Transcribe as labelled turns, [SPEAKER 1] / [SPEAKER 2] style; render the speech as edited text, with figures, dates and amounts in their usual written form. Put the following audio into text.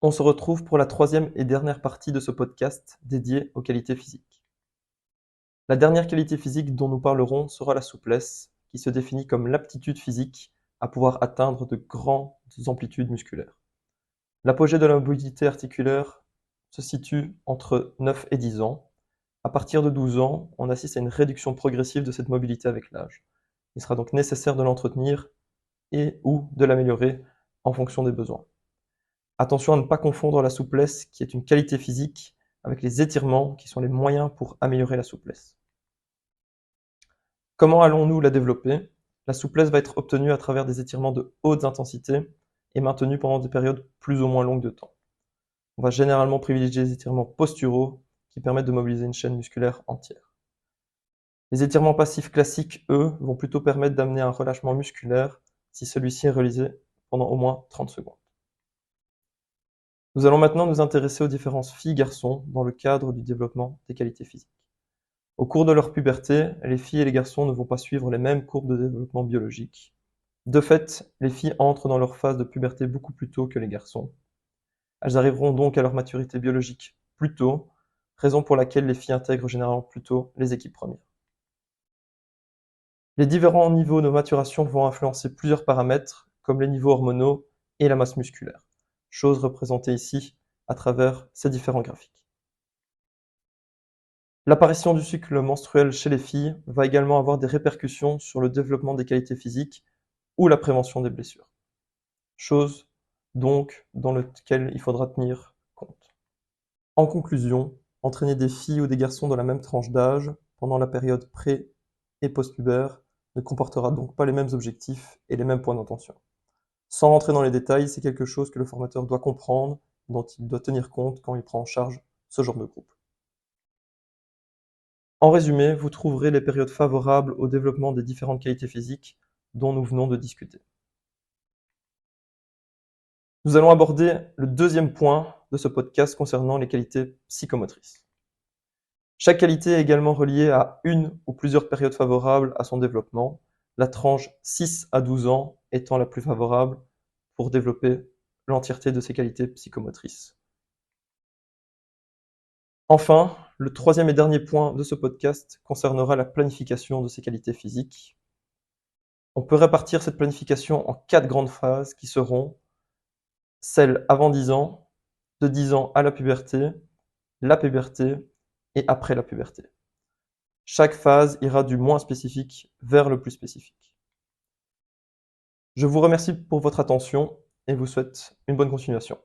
[SPEAKER 1] On se retrouve pour la troisième et dernière partie de ce podcast dédié aux qualités physiques. La dernière qualité physique dont nous parlerons sera la souplesse, qui se définit comme l'aptitude physique à pouvoir atteindre de grandes amplitudes musculaires. L'apogée de la mobilité articulaire se situe entre 9 et 10 ans. À partir de 12 ans, on assiste à une réduction progressive de cette mobilité avec l'âge. Il sera donc nécessaire de l'entretenir et ou de l'améliorer en fonction des besoins. Attention à ne pas confondre la souplesse, qui est une qualité physique, avec les étirements, qui sont les moyens pour améliorer la souplesse. Comment allons-nous la développer? La souplesse va être obtenue à travers des étirements de haute intensité et maintenus pendant des périodes plus ou moins longues de temps. On va généralement privilégier les étirements posturaux qui permettent de mobiliser une chaîne musculaire entière. Les étirements passifs classiques, eux, vont plutôt permettre d'amener un relâchement musculaire si celui-ci est réalisé pendant au moins 30 secondes. Nous allons maintenant nous intéresser aux différences filles-garçons dans le cadre du développement des qualités physiques. Au cours de leur puberté, les filles et les garçons ne vont pas suivre les mêmes courbes de développement biologique. De fait, les filles entrent dans leur phase de puberté beaucoup plus tôt que les garçons. Elles arriveront donc à leur maturité biologique plus tôt, raison pour laquelle les filles intègrent généralement plus tôt les équipes premières. Les différents niveaux de maturation vont influencer plusieurs paramètres, comme les niveaux hormonaux et la masse musculaire, chose représentée ici à travers ces différents graphiques. L'apparition du cycle menstruel chez les filles va également avoir des répercussions sur le développement des qualités physiques ou la prévention des blessures. Chose donc dans laquelle il faudra tenir compte. En conclusion, entraîner des filles ou des garçons dans la même tranche d'âge pendant la période pré- et post-pubère ne comportera donc pas les mêmes objectifs et les mêmes points d'intention. Sans rentrer dans les détails, c'est quelque chose que le formateur doit comprendre, dont il doit tenir compte quand il prend en charge ce genre de groupe. En résumé, vous trouverez les périodes favorables au développement des différentes qualités physiques dont nous venons de discuter. Nous allons aborder le deuxième point de ce podcast concernant les qualités psychomotrices. Chaque qualité est également reliée à une ou plusieurs périodes favorables à son développement, la tranche 6 à 12 ans étant la plus favorable pour développer l'entièreté de ces qualités psychomotrices. Enfin, le troisième et dernier point de ce podcast concernera la planification de ces qualités physiques. On peut répartir cette planification en 4 grandes phases qui seront celle avant 10 ans, de 10 ans à la puberté et après la puberté. Chaque phase ira du moins spécifique vers le plus spécifique. Je vous remercie pour votre attention et vous souhaite une bonne continuation.